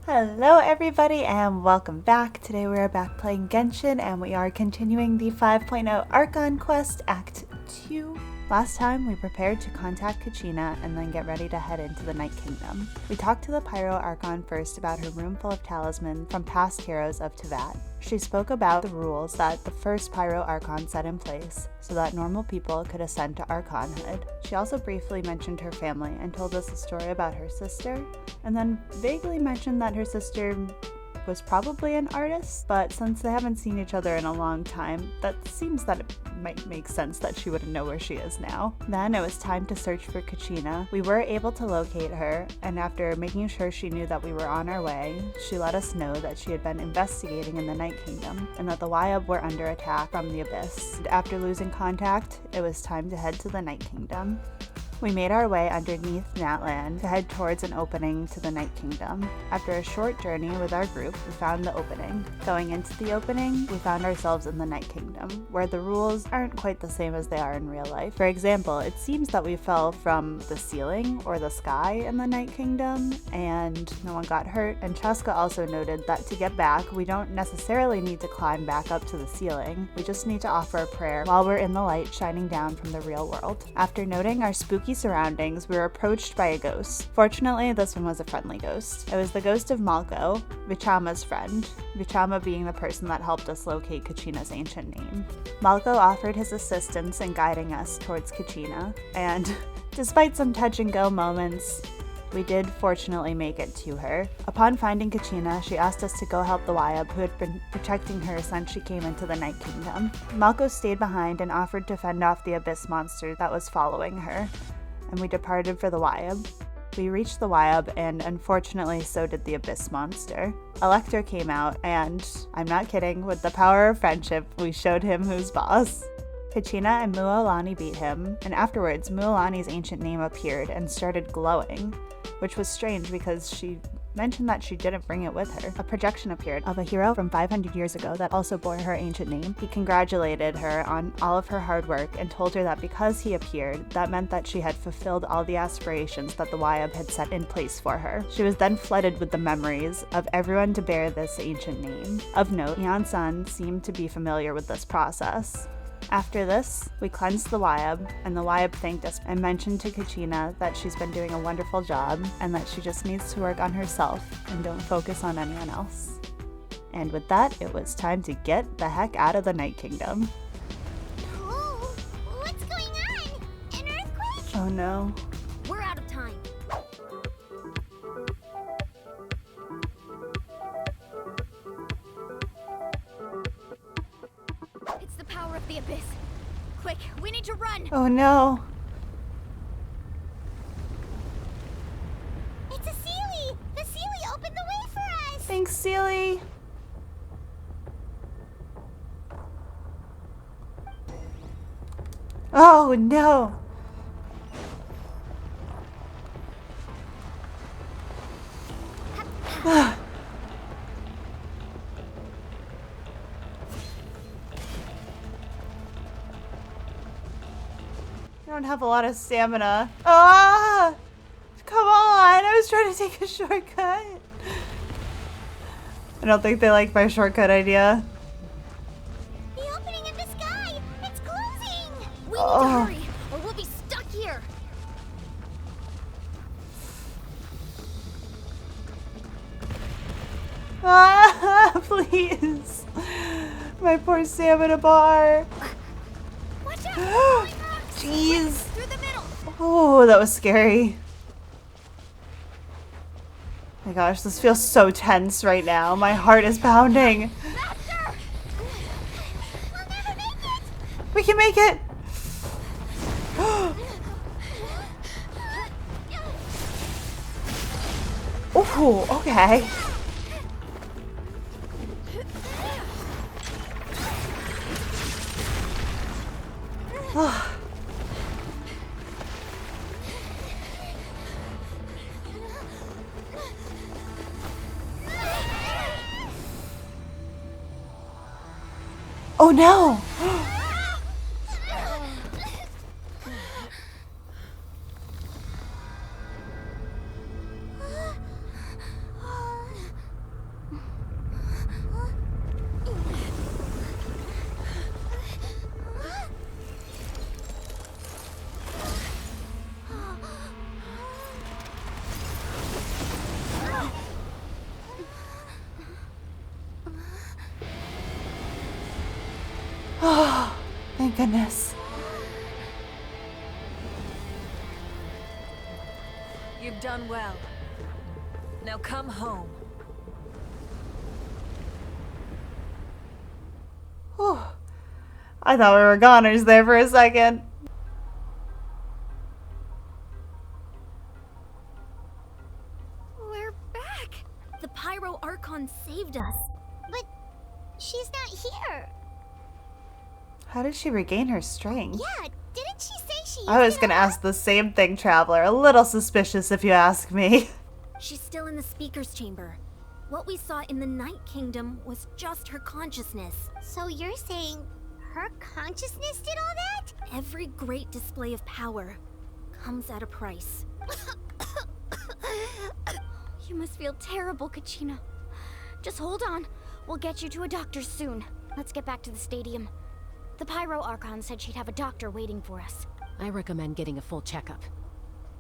Hello everybody and welcome back. Today we are back playing Genshin and we are continuing the 5.0 Archon quest, Act 2. Last time we prepared to contact Kachina and then get ready to head into the Night Kingdom. We talked to the Pyro Archon first about her room full of talismans from past heroes of Teyvat. She spoke about the rules that the first Pyro Archon set in place so that normal people could ascend to Archonhood. She also briefly mentioned her family and told us a story about her sister, and then vaguely mentioned that her sister was probably an artist, but since they haven't seen each other in a long time, that seems that it might make sense that she wouldn't know where she is now. Then it was time to search for Kachina. We were able to locate her, and after making sure she knew that we were on our way, she let us know that she had been investigating in the Night Kingdom, and that the Wyab were under attack from the Abyss. And after losing contact, it was time to head to the Night Kingdom. We made our way underneath Natlan to head towards an opening to the Night Kingdom. After a short journey with our group, we found the opening. Going into the opening, we found ourselves in the Night Kingdom, where the rules aren't quite the same as they are in real life. For example, it seems that we fell from the ceiling or the sky in the Night Kingdom, and no one got hurt. And Chaska also noted that to get back, we don't necessarily need to climb back up to the ceiling. We just need to offer a prayer while we're in the light shining down from the real world. After noting our spooky surroundings, we were approached by a ghost. Fortunately, this one was a friendly ghost. It was the ghost of Malko, Vichama's friend, Vichama being the person that helped us locate Kachina's ancient name. Malko offered his assistance in guiding us towards Kachina, and despite some touch-and-go moments, we did fortunately make it to her. Upon finding Kachina, she asked us to go help the Wyab who had been protecting her since she came into the Night Kingdom. Malko stayed behind and offered to fend off the Abyss monster that was following her, and we departed for the Wyab. We reached the Wyab, and unfortunately so did the Abyss monster. Elector came out, and, I'm not kidding, with the power of friendship, we showed him who's boss. Kachina and Mualani beat him, and afterwards Mualani's ancient name appeared and started glowing, which was strange because she mentioned that she didn't bring it with her. A projection appeared of a hero from 500 years ago that also bore her ancient name. He congratulated her on all of her hard work and told her that because he appeared, that meant that she had fulfilled all the aspirations that the Wyab had set in place for her. She was then flooded with the memories of everyone to bear this ancient name. Of note, Yan-san seemed to be familiar with this process. After this, we cleansed the Wyab, and the Wyab thanked us and mentioned to Kachina that she's been doing a wonderful job and that she just needs to work on herself and don't focus on anyone else. And with that, it was time to get the heck out of the Night Kingdom. Oh, what's going on? An earthquake? Oh no. We're out of time. It's the power of the Abyss. Quick, we need to run. Oh no. It's a Sealy. The Sealy opened the way for us. Thanks, Sealy. Oh no. I don't have a lot of stamina. Ah! Come on! I was trying to take a shortcut. I don't think they like my shortcut idea. The opening in the sky. It's closing. We need Oh. to hurry, or we'll be stuck here. Ah, please. My poor stamina bar. Watch out! Falling rocks. Jeez. Through the middle. Oh, that was scary. My gosh, this feels so tense right now. My heart is pounding. Faster! We'll never make it. We can make it. Oh, okay. Oh no! thank goodness. You've done well. Now come home. Whew. I thought we were goners there for a second. We're back. The Pyro Archon saved us. But she's not here. How did she regain her strength? Yeah, didn't she say she used I was it gonna all ask the same thing, Traveler. A little suspicious if you ask me. She's still in the Speaker's Chamber. What we saw in the Night Kingdom was just her consciousness. So you're saying her consciousness did all that? Every great display of power comes at a price. You must feel terrible, Kachina. Just hold on. We'll get you to a doctor soon. Let's get back to the stadium. The Pyro Archon said she'd have a doctor waiting for us. I recommend getting a full checkup,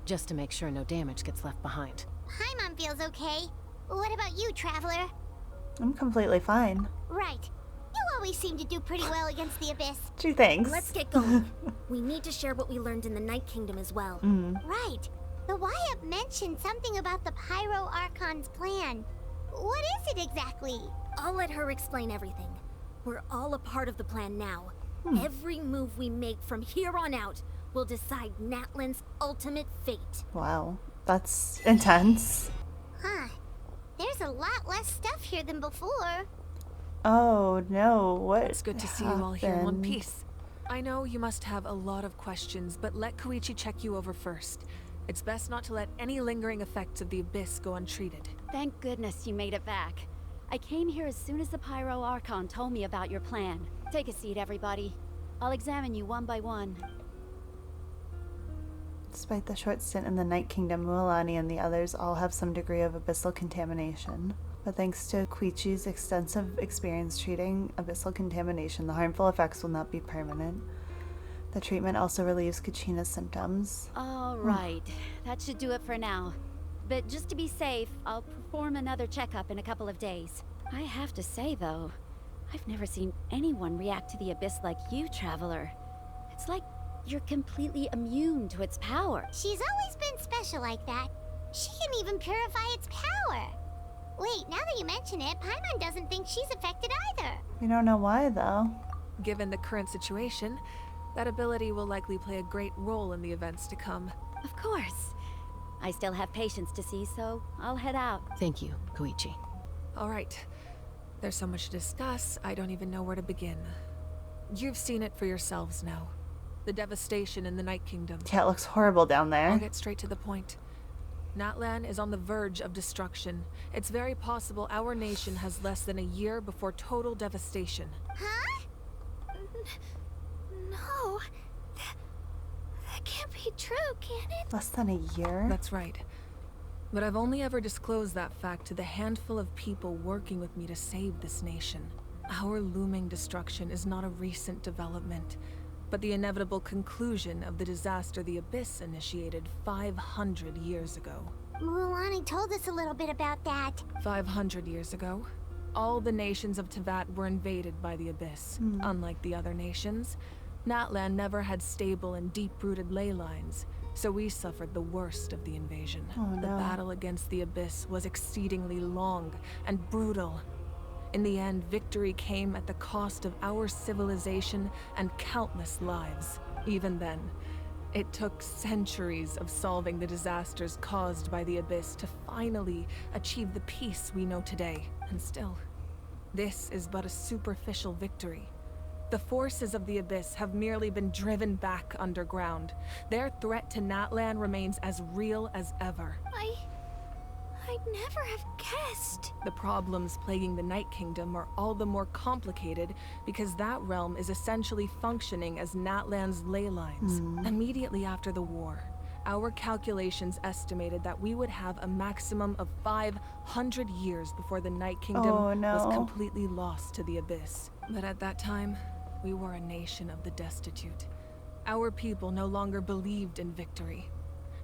just to make sure no damage gets left behind. Paimon feels okay. What about you, Traveler? I'm completely fine. Right. You always seem to do pretty well against the Abyss. Gee, thanks. Let's get going. We need to share what we learned in the Night Kingdom as well. Right. The Wyatt mentioned something about the Pyro Archon's plan. What is it exactly? I'll let her explain everything. We're all a part of the plan now. Every move we make from here on out will decide Natlan's ultimate fate. Wow, that's intense. Huh. There's a lot less stuff here than before. Oh no, what It's good to see you all here in one happened? piece. I know you must have a lot of questions, but let Koichi check you over first. It's best not to let any lingering effects of the Abyss go untreated. Thank goodness you made it back. I came here as soon as the Pyro Archon told me about your plan. Take a seat, everybody. I'll examine you one by one. Despite the short stint in the Night Kingdom, Mualani and the others all have some degree of abyssal contamination. But thanks to Koichi's extensive experience treating abyssal contamination, the harmful effects will not be permanent. The treatment also relieves Kachina's symptoms. All right, that should do it for now. But just to be safe, I'll perform another checkup in a couple of days. I have to say, though, I've never seen anyone react to the Abyss like you, Traveler. It's like you're completely immune to its power. She's always been special like that. She can even purify its power. Wait, now that you mention it, Paimon doesn't think she's affected either. We don't know why, though. Given the current situation, that ability will likely play a great role in the events to come. Of course. I still have patients to see, so I'll head out. Thank you, Koichi. All right. There's so much to discuss, I don't even know where to begin. You've seen it for yourselves now. The devastation in the Night Kingdom. Yeah, it looks horrible down I'll there. get straight to the point. Natlan is on the verge of destruction. It's very possible our nation has less than a year before total devastation. Huh? No. That can't be true, can it? Less than a year? That's right. But I've only ever disclosed that fact to the handful of people working with me to save this nation. Our looming destruction is not a recent development, but the inevitable conclusion of the disaster the Abyss initiated 500 years ago. Mualani told us a little bit about that. 500 years ago, all the nations of Teyvat were invaded by the Abyss. Unlike the other nations, Natlan never had stable and deep-rooted ley lines, so we suffered the worst of the invasion. Oh, The no. battle against the Abyss was exceedingly long and brutal. In the end, victory came at the cost of our civilization and countless lives. Even then, it took centuries of solving the disasters caused by the Abyss to finally achieve the peace we know today. And still, this is but a superficial victory. The forces of the Abyss have merely been driven back underground. Their threat to Natlan remains as real as ever. I'd never have guessed. The problems plaguing the Night Kingdom are all the more complicated because that realm is essentially functioning as Natlan's ley lines. Immediately after the war, our calculations estimated that we would have a maximum of 500 years before the Night Kingdom Oh, no. was completely lost to the Abyss. But at that time, we were a nation of the destitute. Our people no longer believed in victory,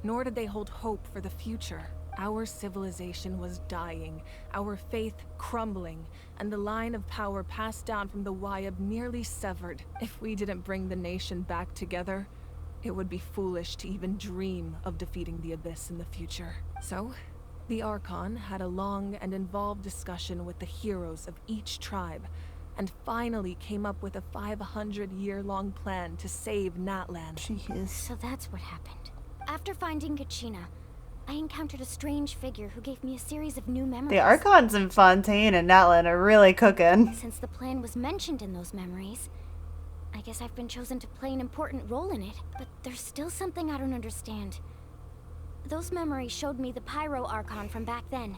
nor did they hold hope for the future. Our civilization was dying, our faith crumbling, and the line of power passed down from the Wayab nearly severed. If we didn't bring the nation back together, it would be foolish to even dream of defeating the Abyss in the future. So, the Archon had a long and involved discussion with the heroes of each tribe, and finally came up with a 500-year-long plan to save Natlan. Jeez. So that's what happened. After finding Kachina, I encountered a strange figure who gave me a series of new memories. The Archons in Fontaine and Natlan are really cooking. Since the plan was mentioned in those memories, I guess I've been chosen to play an important role in it. But there's still something I don't understand. Those memories showed me the Pyro Archon from back then.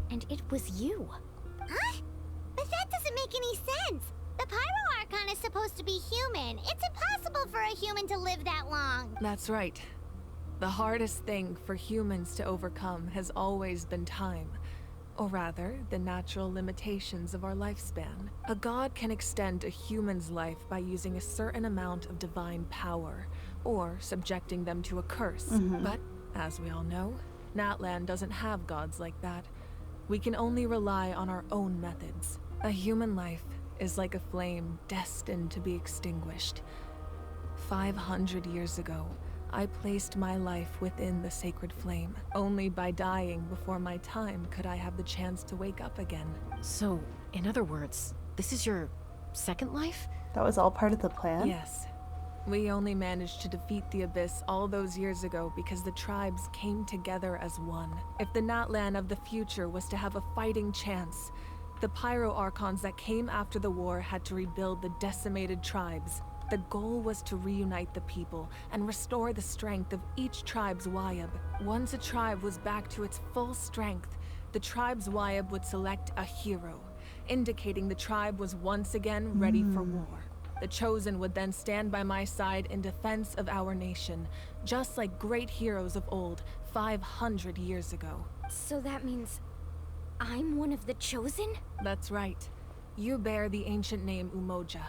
And it was you. Huh? But that doesn't make any sense. The Pyro Archon is supposed to be human. It's impossible for a human to live that long. That's right. The hardest thing for humans to overcome has always been time. Or rather, the natural limitations of our lifespan. A god can extend a human's life by using a certain amount of divine power, or subjecting them to a curse. But, as we all know, Natlan doesn't have gods like that. We can only rely on our own methods. A human life is like a flame destined to be extinguished. 500 years ago, I placed my life within the sacred flame. Only by dying before my time could I have the chance to wake up again. So, in other words, this is your second life? That was all part of the plan? Yes. We only managed to defeat the Abyss all those years ago because the tribes came together as one. If the Natlan of the future was to have a fighting chance, the Pyro Archons that came after the war had to rebuild the decimated tribes. The goal was to reunite the people and restore the strength of each tribe's Wayab. Once a tribe was back to its full strength, the tribe's Wayab would select a hero, indicating the tribe was once again ready for war. The Chosen would then stand by my side in defense of our nation, just like great heroes of old, 500 years ago. So that means I'm one of the Chosen? That's right. You bear the ancient name Umoja,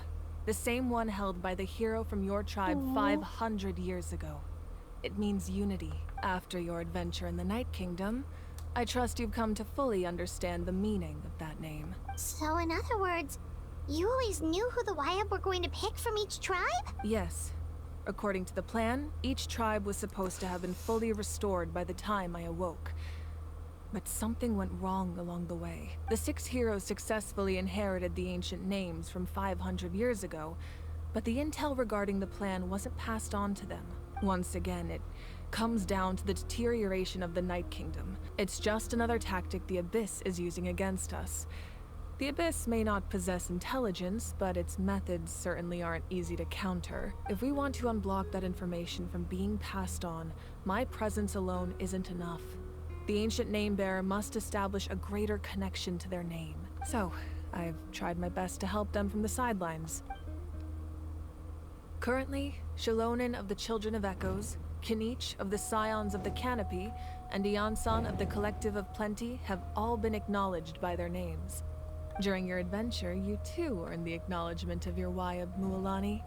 the same one held by the hero from your tribe 500 years ago. It means unity. After your adventure in the Night Kingdom, I trust you've come to fully understand the meaning of that name. So in other words, you always knew who the Wayab were going to pick from each tribe? Yes. According to the plan, each tribe was supposed to have been fully restored by the time I awoke. But something went wrong along the way. The 6 heroes successfully inherited the ancient names from 500 years ago, but the intel regarding the plan wasn't passed on to them. Once again, it comes down to the deterioration of the Night Kingdom. It's just another tactic the Abyss is using against us. The Abyss may not possess intelligence, but its methods certainly aren't easy to counter. If we want to unblock that information from being passed on, my presence alone isn't enough. The ancient name-bearer must establish a greater connection to their name. So, I've tried my best to help them from the sidelines. Currently, Shalonin of the Children of Echoes, Kinich of the Scions of the Canopy, and Iansan of the Collective of Plenty have all been acknowledged by their names. During your adventure, you too earned the acknowledgement of your Wayab Mualani.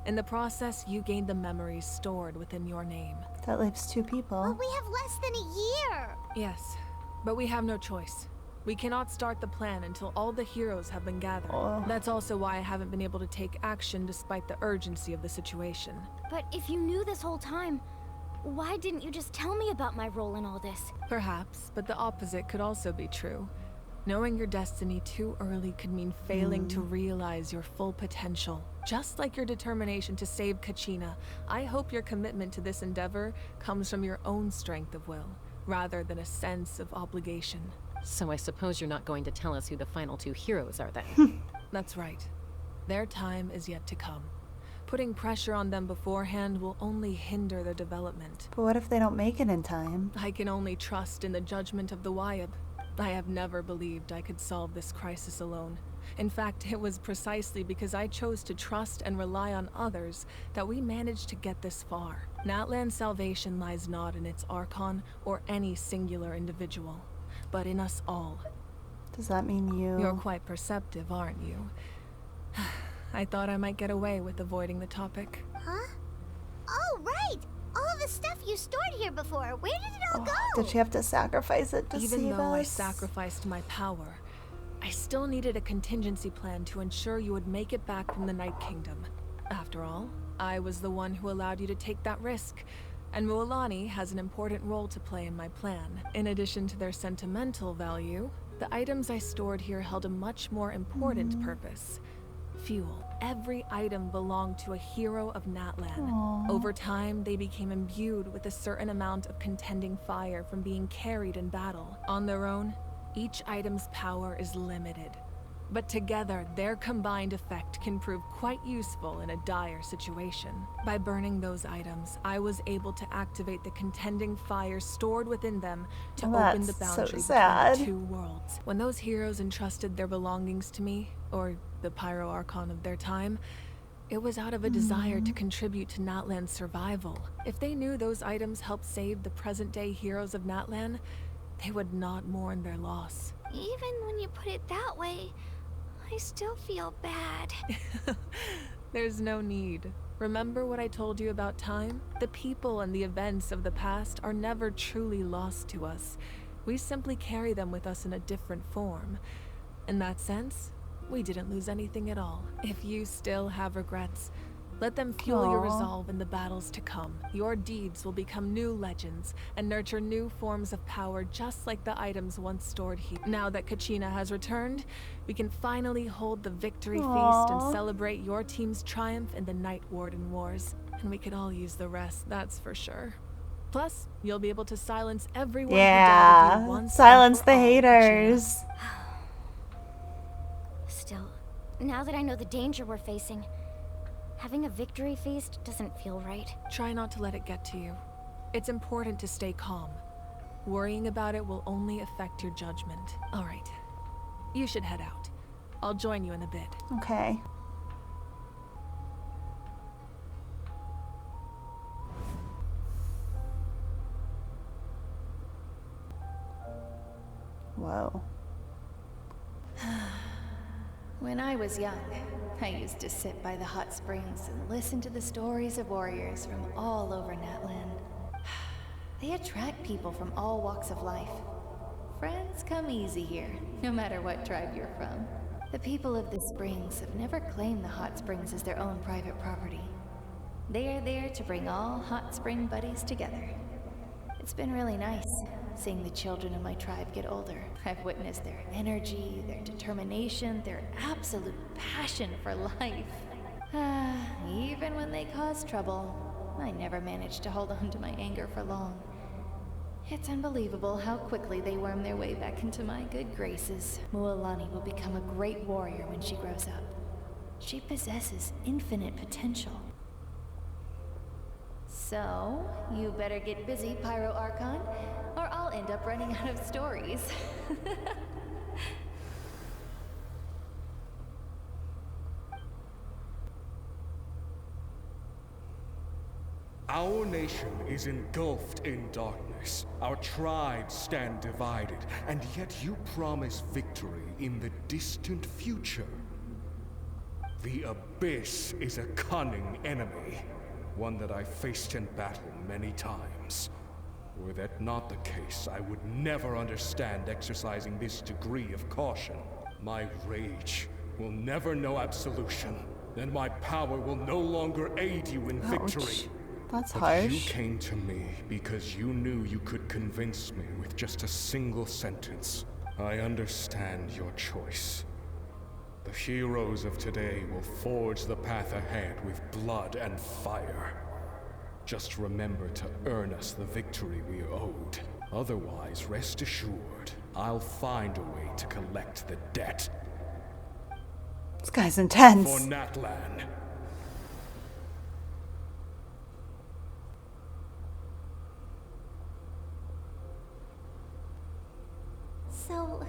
In the process, you gained the memories stored within your name. That leaves 2 people. But we have less than a year. Yes, but we have no choice. We cannot start the plan until all the heroes have been gathered. Oh. That's also why I haven't been able to take action despite the urgency of the situation. But if you knew this whole time, why didn't you just tell me about my role in all this? Perhaps, but the opposite could also be true. Knowing your destiny too early could mean failing to realize your full potential. Just like your determination to save Kachina, I hope your commitment to this endeavor comes from your own strength of will, rather than a sense of obligation. So I suppose you're not going to tell us who the final 2 heroes are then? That's right. Their time is yet to come. Putting pressure on them beforehand will only hinder their development. But what if they don't make it in time? I can only trust in the judgment of the Wayab. I have never believed I could solve this crisis alone. In fact, it was precisely because I chose to trust and rely on others that we managed to get this far. Natlan's salvation lies not in its Archon or any singular individual, but in us all. Does that mean you... You're quite perceptive, aren't you? I thought I might get away with avoiding the topic. Huh? Oh, right! All of a stuff you stored here before. Where did it all go? Did she have to sacrifice it to save us? Even though I sacrificed my power, I still needed a contingency plan to ensure you would make it back from the Night Kingdom. After all, I was the one who allowed you to take that risk, and Mualani has an important role to play in my plan. In addition to their sentimental value, the items I stored here held a much more important purpose. Fuel. Every item belonged to a hero of Natlan. Over time, they became imbued with a certain amount of contending fire from being carried in battle. On their own, each item's power is limited. But together, their combined effect can prove quite useful in a dire situation. By burning those items, I was able to activate the contending fire stored within them to open the boundary between the two worlds. When those heroes entrusted their belongings to me, or the Pyro Archon of their time, it was out of a desire to contribute to Natlan's survival. If they knew those items helped save the present-day heroes of Natlan, they would not mourn their loss. Even when you put it that way, I still feel bad. There's no need. Remember what I told you about time? The people and the events of the past are never truly lost to us. We simply carry them with us in a different form. In that sense, we didn't lose anything at all. If you still have regrets, let them fuel your resolve in the battles to come. Your deeds will become new legends and nurture new forms of power just like the items once stored here. Now that Kachina has returned, we can finally hold the victory feast and celebrate your team's triumph in the Night Warden Wars. And we could all use the rest, that's for sure. Plus, you'll be able to silence everyone who doubted you once. Silence the haters. Still, now that I know the danger we're facing, having a victory feast doesn't feel right. Try not to let it get to you. It's important to stay calm. Worrying about it will only affect your judgment. All right. You should head out. I'll join you in a bit. Okay. Whoa. When I was young, I used to sit by the hot springs and listen to the stories of warriors from all over Natlan. They attract people from all walks of life. Friends come easy here, no matter what tribe you're from. The people of the springs have never claimed the hot springs as their own private property. They are there to bring all hot spring buddies together. It's been really nice seeing the children of my tribe get older. I've witnessed their energy, their determination, their absolute passion for life. Even when they cause trouble, I never managed to hold on to my anger for long. It's unbelievable how quickly they worm their way back into my good graces. Mualani will become a great warrior when she grows up. She possesses infinite potential. So, you better get busy, Pyro Archon, or I'll end up running out of stories. Our nation is engulfed in darkness. Our tribes stand divided, and yet you promise victory in the distant future. The Abyss is a cunning enemy, one that I faced in battle many times. Were that not the case, I would never understand exercising this degree of caution. My rage will never know absolution, and my power will no longer aid you in victory. That's But harsh. you came to me because you knew you could convince me with just a single sentence. I understand your choice. The heroes of today will forge the path ahead with blood and fire. Just remember to earn us the victory we owed. Otherwise, rest assured, I'll find a way to collect the debt. This guy's intense. For Natlan. So,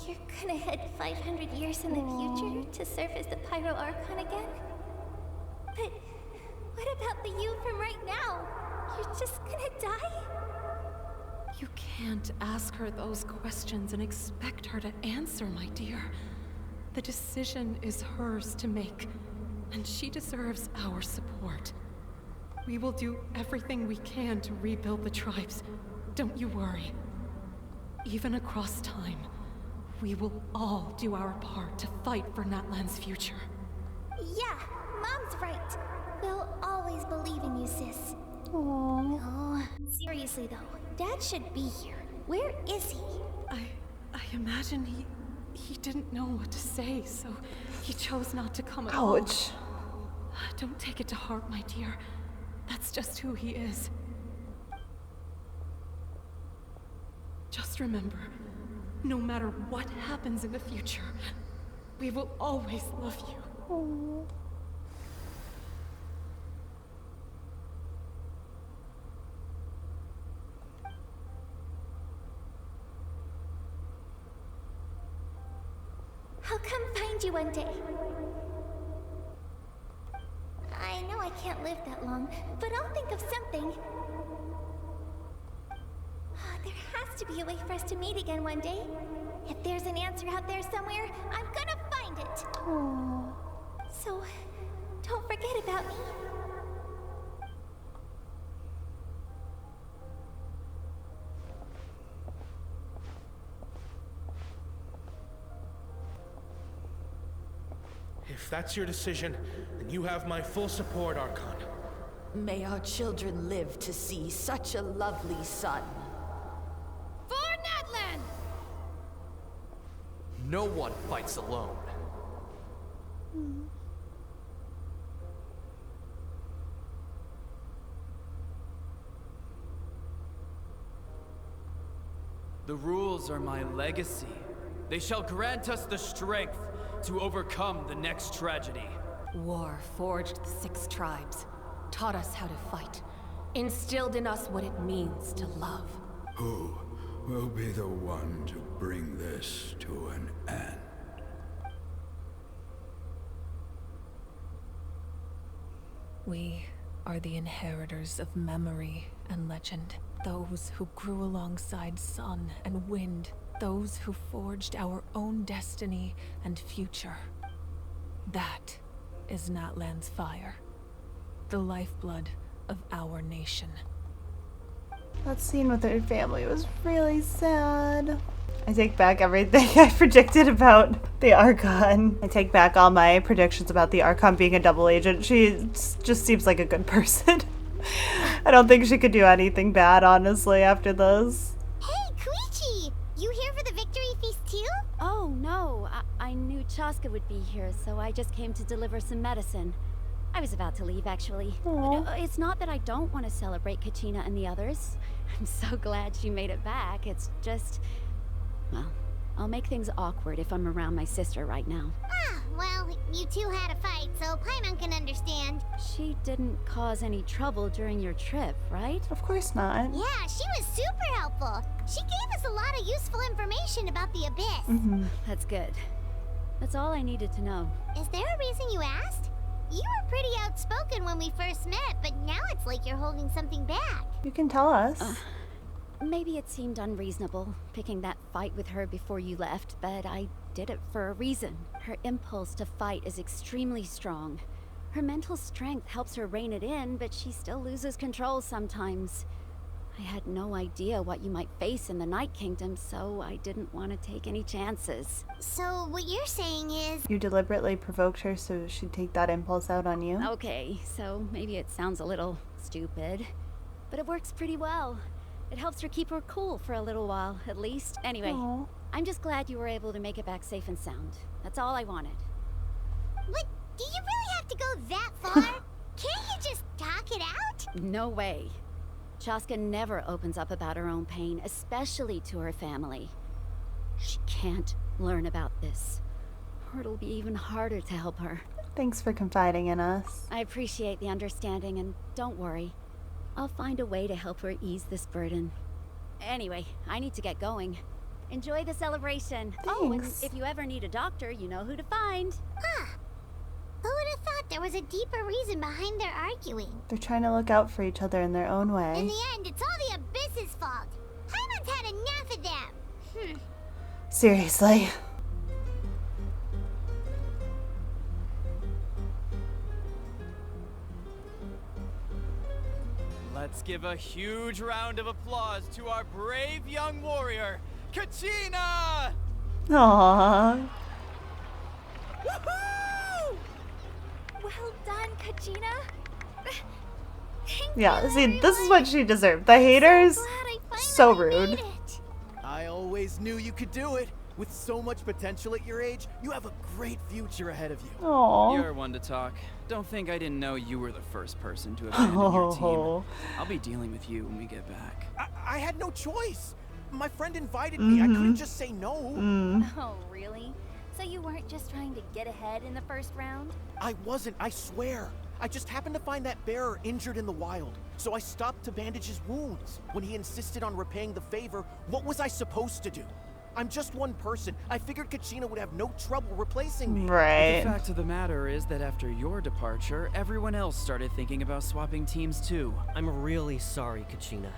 you're gonna head 500 years in the future to serve as the Pyro Archon again? But what about the you from right now? You're just gonna die? You can't ask her those questions and expect her to answer, my dear. The decision is hers to make, and she deserves our support. We will do everything we can to rebuild the tribes. Don't you worry. Even across time, we will all do our part to fight for Natlan's future. Yeah, Mom's right. We'll always believe in you, sis. Aww. Oh, seriously though, Dad should be here. Where is he? I imagine he didn't know what to say, so he chose not to come at Ouch. all. Don't take it to heart, my dear. That's just who he is. Just remember, no matter what happens in the future, we will always love you. Aww. I'll come find you one day. I know I can't live that long, but I'll think of something. There has to be a way for us to meet again one day. If there's an answer out there somewhere, I'm gonna find it. Aww. So, don't forget about me. If that's your decision, then you have my full support, Archon. May our children live to see such a lovely son. For Natlan! No one fights alone. The rules are my legacy. They shall grant us the strength to overcome the next tragedy. War forged the 6 tribes, taught us how to fight, instilled in us what it means to love. Who will be the one to bring this to an end? We are the inheritors of memory and legend. Those who grew alongside sun and wind. Those who forged our own destiny and future. That is Natlan's fire. The lifeblood of our nation. That scene with her family was really sad. I take back everything I predicted about the Archon. I take back all my predictions about the Archon being a double agent. She just seems like a good person. I don't think she could do anything bad, honestly, after this. Hey, Koichi! You here for the victory feast too? Oh, no. I knew Chaska would be here, so I just came to deliver some medicine. I was about to leave, actually. Aww. It's not that I don't want to celebrate Kachina and the others. I'm so glad she made it back. It's just... well, I'll make things awkward if I'm around my sister right now. Ah, well, you two had a fight, so Paimon can understand. She didn't cause any trouble during your trip, right? Of course not. Yeah, she was super helpful. She gave us a lot of useful information about the Abyss. That's good. That's all I needed to know. Is there a reason you asked? You were pretty outspoken when we first met, but now it's like you're holding something back. You can tell us. Maybe it seemed unreasonable, picking that fight with her before you left, but I did it for a reason. Her impulse to fight is extremely strong. Her mental strength helps her rein it in, but she still loses control sometimes. I had no idea what you might face in the Night Kingdom, so I didn't want to take any chances. So what you're saying is... You deliberately provoked her so she'd take that impulse out on you? Okay, so maybe it sounds a little stupid, but it works pretty well. It helps her keep her cool for a little while, at least. Anyway, Aww. I'm just glad you were able to make it back safe and sound. That's all I wanted. What? Do you really have to go that far? Can't you just talk it out? No way. Chaska never opens up about her own pain, especially to her family. She can't learn about this, or it'll be even harder to help her. Thanks for confiding in us. I appreciate the understanding, and don't worry. I'll find a way to help her ease this burden. Anyway, I need to get going. Enjoy the celebration. Oh, and Thanks. if you ever need a doctor, you know who to find. Huh. Who would have thought there was a deeper reason behind their arguing? They're trying to look out for each other in their own In way. the end, it's all the Abyss's fault. Paimon's had enough of them. Seriously. give a huge round of applause to our brave young warrior, Kachina! Aww. Woohoo! Well done, Kachina. Yeah, see, this is what she deserved. The haters, so rude. I always knew you could do it. With so much potential at your age, you have a great future ahead of you. Aww. You're one to talk. Don't think I didn't know you were the first person to abandon your team. I'll be dealing with you when we get back. I had no choice. My friend invited me. I couldn't just say no. Oh, really? So you weren't just trying to get ahead in the first round? I wasn't, I swear. I just happened to find that bearer injured in the wild. So I stopped to bandage his wounds. When he insisted on repaying the favor, what was I supposed to do? I'm just one person. I figured Kachina would have no trouble replacing me. Right. The fact of the matter is that after your departure, everyone else started thinking about swapping teams too. I'm really sorry, Kachina.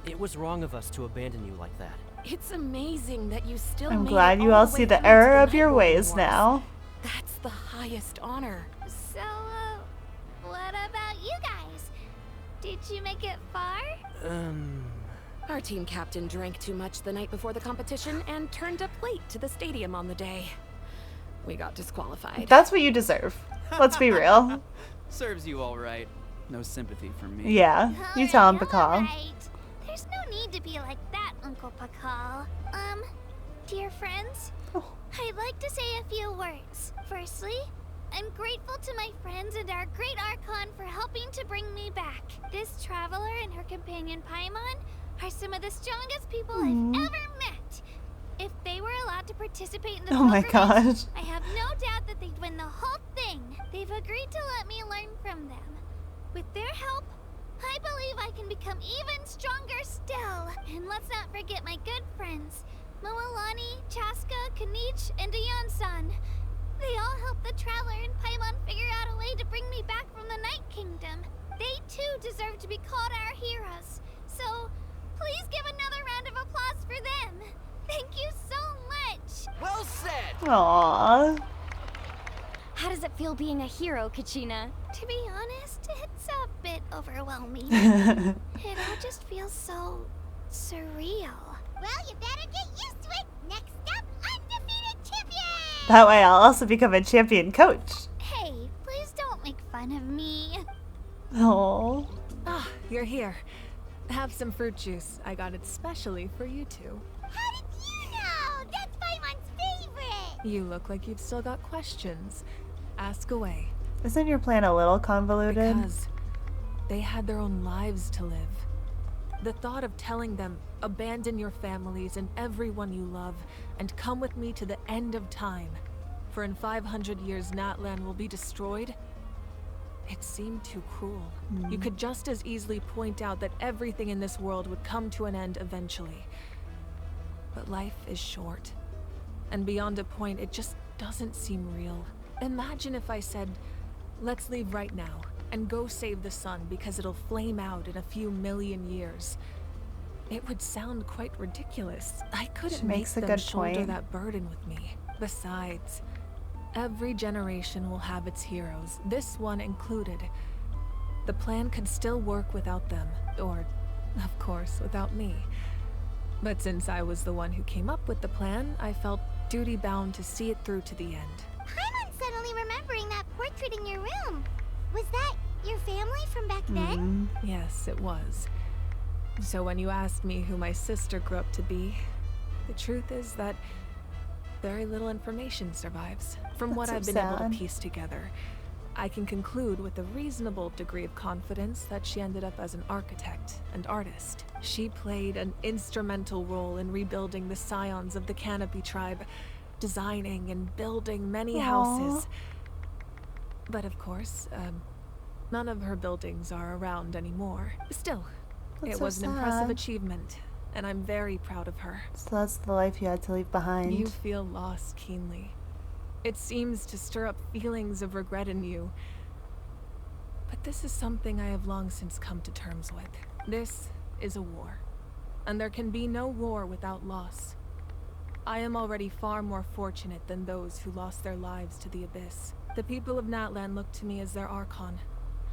It was wrong of us to abandon you like that. It's amazing that you still I'm made glad it you all all the see way the through to error of Night your Lord ways Wars. now. That's the highest honor. So, what about you guys? Did you make it far? Our team captain drank too much the night before the competition and turned up late to the stadium on the day. We got disqualified. That's what you deserve. Let's be real. Serves you all right. No sympathy from me. Yeah, you tell him, Pakal. Right. There's no need to be like that, Uncle Pakal. Dear friends, I'd like to say a few words. Firstly, I'm grateful to my friends and our great Archon for helping to bring me back. This traveler and her companion Paimon are some of the strongest people I've ever met. If they were allowed to participate in the Oh my pilgrimage, gosh. I have no doubt that they'd win the whole thing. They've agreed to let me learn from them. With their help, I believe I can become even stronger still. And let's not forget my good friends, Moalani, Chaska, Kanich, and Ayan-san. They all helped the Traveler and Paimon figure out a way to bring me back from the Night Kingdom. They too deserve to be called our heroes. So, please give another round of applause for them. Thank you so much. Well said. Aww. How does it feel being a hero, Kachina? To be honest, it's a bit overwhelming. It all just feels so surreal. Well, you better get used to it. Next up, undefeated champion! That way I'll also become a champion coach. Hey, please don't make fun of me. Oh. Ah, you're here. Have some fruit juice. I got it specially for you two. How did you know? That's Paimon's favorite! You look like you've still got questions. Ask away. Isn't your plan a little convoluted? Because they had their own lives to live. The thought of telling them, abandon your families and everyone you love, and come with me to the end of time, for in 500 years Natlan will be destroyed, it seemed too cruel. You could just as easily point out that everything in this world would come to an end eventually. But life is short, and beyond a point, it just doesn't seem real. Imagine if I said, let's leave right now, and go save the sun because it'll flame out in a few million years. It would sound quite ridiculous. I couldn't make them shoulder that burden with me. Besides, every generation will have its heroes, this one included. The plan could still work without them, or, of course, without me. But since I was the one who came up with the plan, I felt duty-bound to see it through to the end. Paimon's suddenly remembering that portrait in your room. Was that your family from back then? Yes, it was. So when you asked me who my sister grew up to be, the truth is that very little information survives. From what I've been able to piece together, I can conclude with a reasonable degree of confidence that she ended up as an architect and artist. She played an instrumental role in rebuilding the scions of the Canopy tribe, designing and building many houses. But of course, none of her buildings are around anymore. Still, it was an impressive achievement, and I'm very proud of her. So that's the life you had to leave behind. You feel loss keenly. It seems to stir up feelings of regret in you. But this is something I have long since come to terms with. This is a war, and there can be no war without loss. I am already far more fortunate than those who lost their lives to the Abyss. The people of Natlan look to me as their Archon,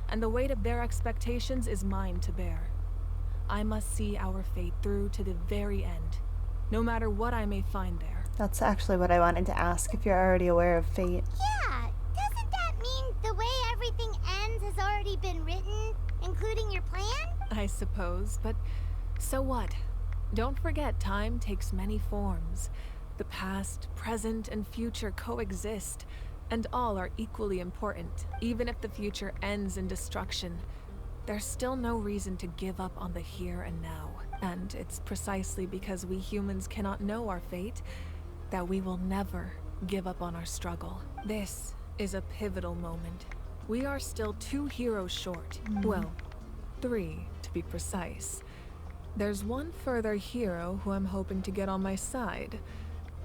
and the weight of their expectations is mine to bear. I must see our fate through to the very end, no matter what I may find there. That's actually what I wanted to ask, if you're already aware of fate. Yeah, doesn't that mean the way everything ends has already been written, including your plan? I suppose, but so what? Don't forget, time takes many forms. The past, present, and future coexist, and all are equally important. Even if the future ends in destruction, there's still no reason to give up on the here and now. And it's precisely because we humans cannot know our fate that we will never give up on our struggle. This is a pivotal moment. We are still 2 heroes short. Well, 3 to be precise. There's one further hero who I'm hoping to get on my side.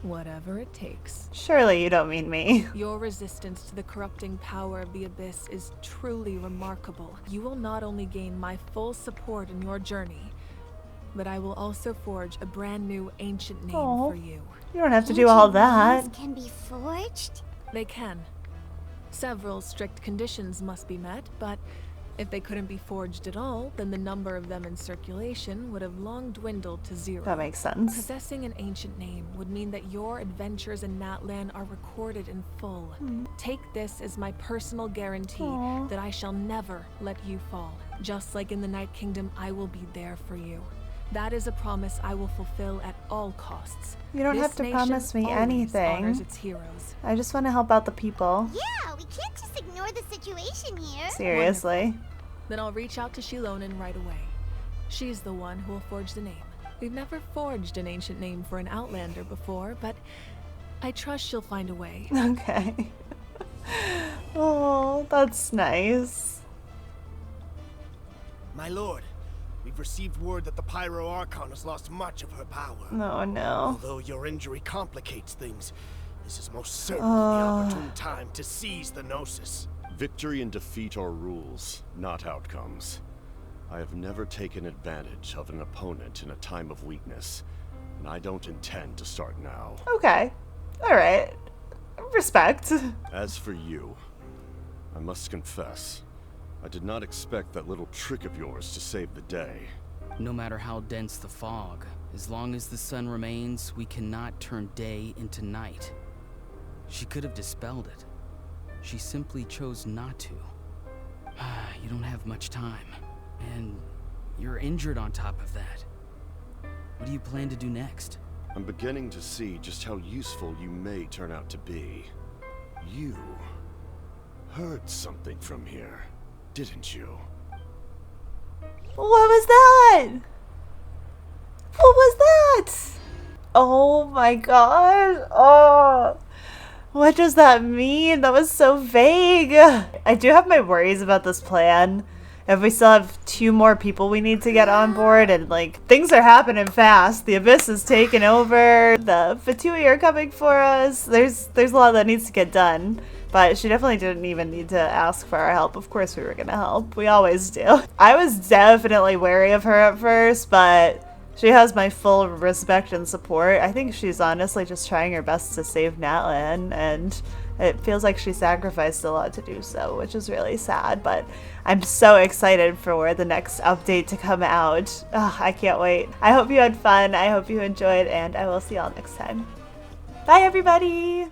Whatever it takes. Surely you don't mean me. Your resistance to the corrupting power of the Abyss is truly remarkable. You will not only gain my full support in your journey, but I will also forge a brand new ancient name for you. You don't have to do all that. Names can be forged? They can. Several strict conditions must be met, but if they couldn't be forged at all, then the number of them in circulation would have long dwindled to 0. That makes sense. Possessing an ancient name would mean that your adventures in Natlan are recorded in full. Take this as my personal guarantee that I shall never let you fall. Just like in the Night Kingdom, I will be there for you. That is a promise I will fulfill at all costs. You don't have to promise me anything. Its heroes. I just want to help out the people. Yeah, we can't just ignore the situation here. Seriously. Wonderful. Then I'll reach out to Shilonin right away. She's the one who will forge the name. We've never forged an ancient name for an Outlander before, but I trust she'll find a way. Okay. Oh, that's nice. My lord, we've received word that the Pyro Archon has lost much of her power. Oh no. Although your injury complicates things, this is most certainly the opportune time to seize the Gnosis. Victory and defeat are rules, not outcomes. I have never taken advantage of an opponent in a time of weakness, and I don't intend to start now. Okay. Alright. Respect. As for you, I must confess, I did not expect that little trick of yours to save the day. No matter how dense the fog, as long as the sun remains, we cannot turn day into night. She could have dispelled it. She simply chose not to. You don't have much time, and you're injured on top of that. What do you plan to do next? I'm beginning to see just how useful you may turn out to be. You heard something from here, didn't you? What was that? What was that? Oh my god. Oh. What does that mean? That was so vague. I do have my worries about this plan. If we still have 2 more people we need to get on board, and like things are happening fast. The Abyss is taking over. The Fatui are coming for us. There's a lot that needs to get done. But she definitely didn't even need to ask for our help. Of course we were gonna help. We always do. I was definitely wary of her at first, but she has my full respect and support. I think she's honestly just trying her best to save Natlan, and it feels like she sacrificed a lot to do so, which is really sad, but I'm so excited for the next update to come out. Ugh, I can't wait. I hope you had fun, I hope you enjoyed, and I will see y'all next time. Bye everybody!